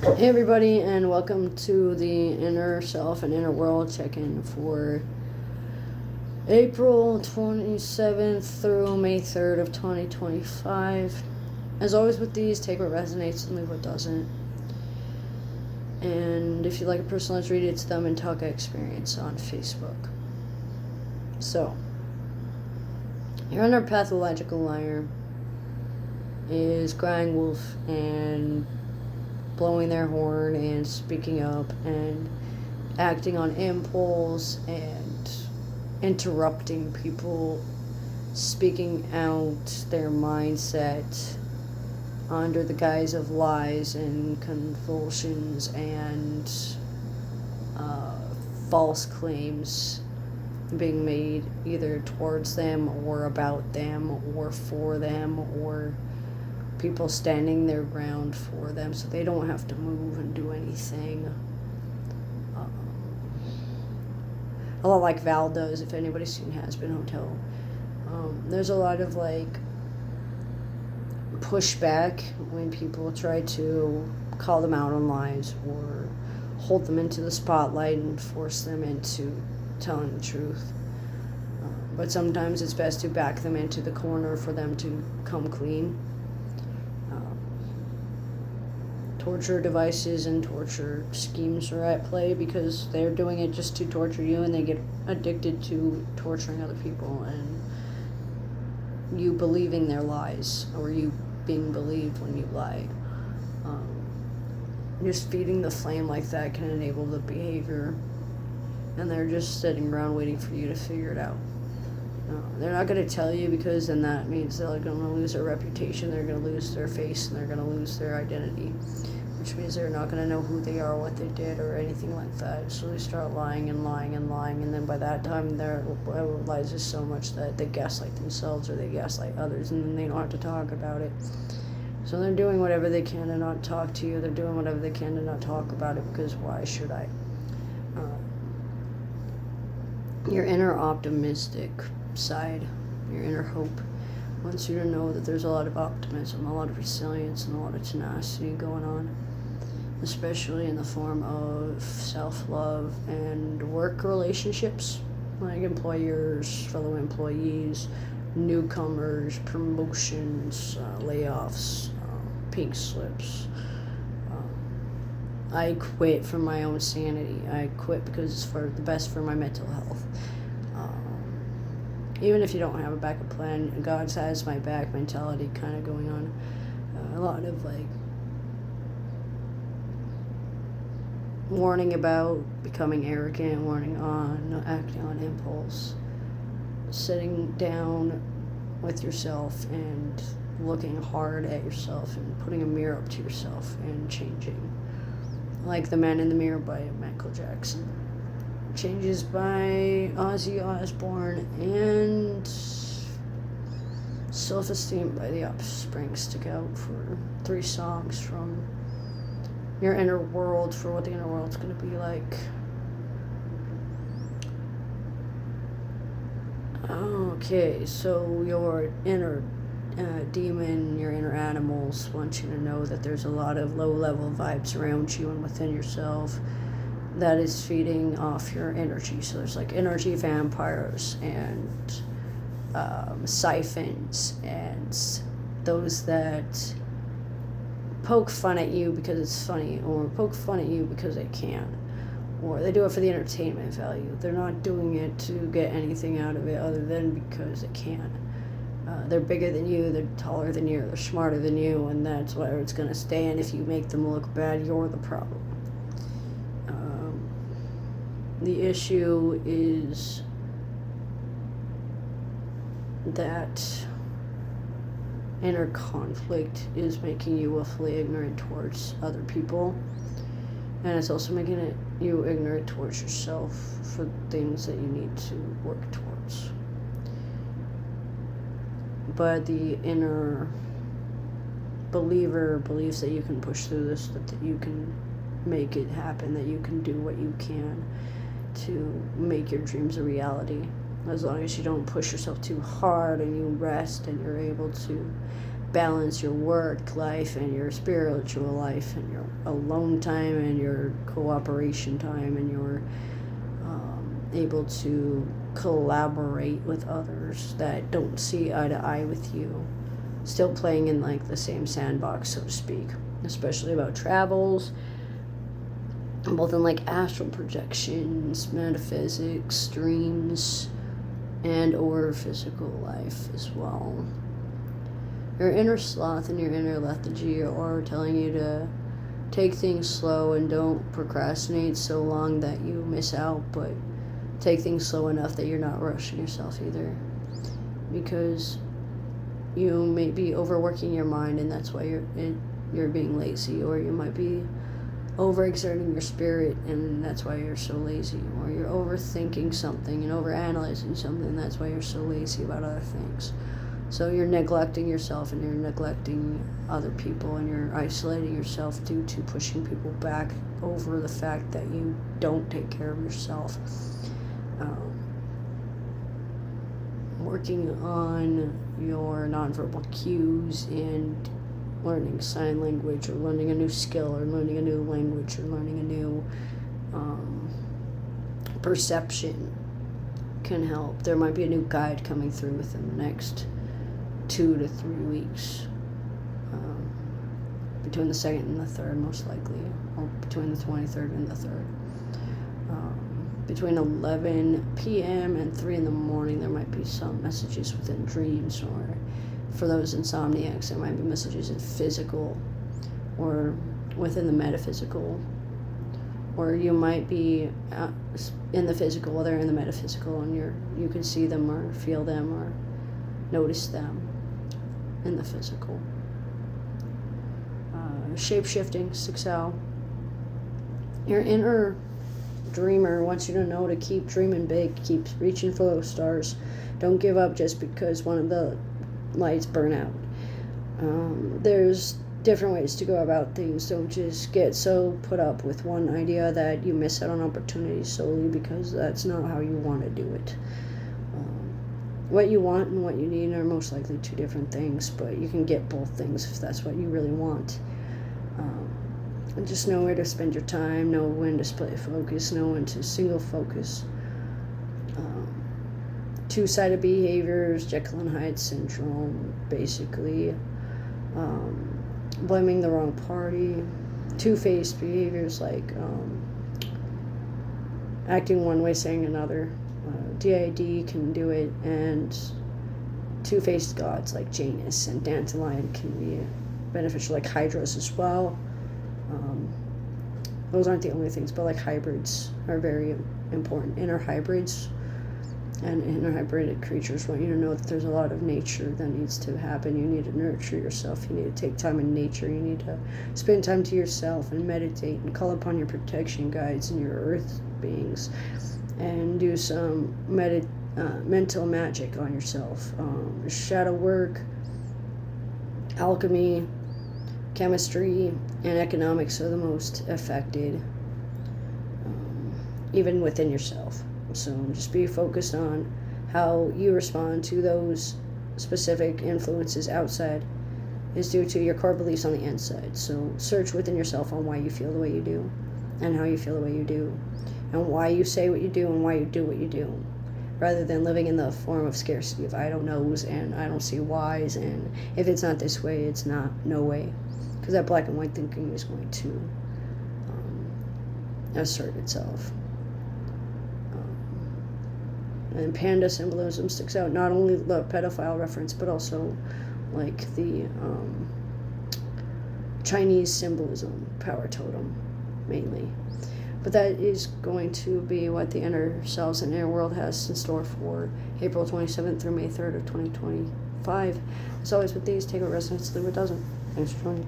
Hey everybody, and welcome to the Inner Self and Inner World check-in for April 27th through May 3rd of 2025. As always with these, take what resonates and leave what doesn't. And if you'd like a personalized read, it's Them and Talk Experience on Facebook. So, your inner pathological liar is crying wolf and blowing their horn and speaking up and acting on impulse and interrupting people, speaking out their mindset under the guise of lies and convulsions and false claims being made either towards them or about them or for them, or people standing their ground for them so they don't have to move and do anything. A lot like Val does, if anybody's seen Hazbin Hotel. There's a lot of pushback when people try to call them out on lies or hold them into the spotlight and force them into telling the truth. But sometimes it's best to back them into the corner for them to come clean. Torture devices and torture schemes are at play because they're doing it just to torture you, and they get addicted to torturing other people and you believing their lies or you being believed when you lie. Just feeding the flame like that can enable the behavior, and they're just sitting around waiting for you to figure it out. They're not going to tell you, because then that means they're going to lose their reputation, they're going to lose their face, and they're going to lose their identity, which means they're not going to know who they are, what they did, or anything like that. So they start lying and lying and lying, and then by that time their lies is so much that they gaslight themselves or they gaslight others, and then they don't have to talk about it. So they're doing whatever they can to not talk to you. They're doing whatever they can to not talk about it, because why should I? Your inner optimistic side, your inner hope, wants you to know that there's a lot of optimism, a lot of resilience, and a lot of tenacity going on, especially in the form of self-love and work relationships, like employers, fellow employees, newcomers, promotions, layoffs, pink slips. I quit for my own sanity. I quit because it's for the best for my mental health. Even if you don't have a backup plan, God has my back mentality kind of going on. A lot of warning about becoming arrogant, warning on acting on impulse, sitting down with yourself and looking hard at yourself and putting a mirror up to yourself and changing. Like The Man in the Mirror by Michael Jackson. Changes by Ozzy Osbourne, and Self-Esteem by The Offspring stick out for 3 songs from your inner world, for what the inner world's going to be like. Okay, so your inner demon, your inner animals want you to know that there's a lot of low-level vibes around you and within yourself that is feeding off your energy. So there's energy vampires and siphons, and those that poke fun at you because it's funny, or poke fun at you because they can, or they do it for the entertainment value. They're not doing it to get anything out of it other than because they can. They're bigger than you, they're taller than you, they're smarter than you, and that's where it's going to stay. And if you make them look bad, you're the problem. The issue is that inner conflict is making you willfully ignorant towards other people, and it's also making you ignorant towards yourself for things that you need to work towards. But the inner believer believes that you can push through this, that you can make it happen, that you can do what you can to make your dreams a reality. As long as you don't push yourself too hard and you rest and you're able to balance your work life and your spiritual life and your alone time and your cooperation time, and your able to collaborate with others that don't see eye to eye with you, still playing in like the same sandbox, so to speak, especially about travels, both in like astral projections, metaphysics, dreams, and or physical life as well. Your inner sloth and your inner lethargy are telling you to take things slow and don't procrastinate so long that you miss out, but take things slow enough that you're not rushing yourself either, because you may be overworking your mind and that's why you're being lazy, or you might be overexerting your spirit and that's why you're so lazy, or you're overthinking something and overanalyzing something and that's why you're so lazy about other things. So you're neglecting yourself and you're neglecting other people and you're isolating yourself due to pushing people back over the fact that you don't take care of yourself. Working on your nonverbal cues and learning sign language, or learning a new skill, or learning a new language, or learning a new perception can help. There might be a new guide coming through within the next 2 to 3 weeks, between the 2nd and the 3rd, most likely, or between the 23rd and the 3rd. Between 11 p.m. and 3 in the morning, there might be some messages within dreams, or for those insomniacs, there might be messages in physical or within the metaphysical, or you might be in the physical while they're in the metaphysical, and you can see them or feel them or notice them in the physical. Shape-shifting, 6L. Your inner dreamer wants you to know to keep dreaming big, keep reaching for those stars. Don't give up just because one of the lights burn out. There's different ways to go about things. Don't just get so put up with one idea that you miss out on opportunities solely because that's not how you want to do it. What you want and what you need are most likely two different things, but you can get both things if that's what you really want. And just know where to spend your time, know when to split focus, know when to single focus. Two-sided behaviors, Jekyll and Hyde syndrome, basically. Blaming the wrong party. Two-faced behaviors like acting one way, saying another. DID can do it, and two-faced gods like Janus and Dandelion can be beneficial, like Hydras as well. Those aren't the only things, but like hybrids are very important. Inner hybrids and inner hybrided creatures want you to know that there's a lot of nature that needs to happen. You need to nurture yourself. You need to take time in nature. You need to spend time to yourself and meditate and call upon your protection guides and your earth beings and do some mental magic on yourself. Shadow work, alchemy, chemistry, and economics are the most affected, even within yourself. So just be focused on how you respond to those specific influences outside is due to your core beliefs on the inside. So search within yourself on why you feel the way you do and how you feel the way you do and why you say what you do and why you do what you do, rather than living in the form of scarcity of I don't knows and I don't see whys, and if it's not this way, it's not no way. Because that black and white thinking is going to assert itself. And panda symbolism sticks out, not only the pedophile reference, but also like the Chinese symbolism, power totem, mainly. But that is going to be what the inner selves and inner world has in store for April 27th through May 3rd of 2025. As always with these, take what resonates, leave what doesn't. Thanks for joining.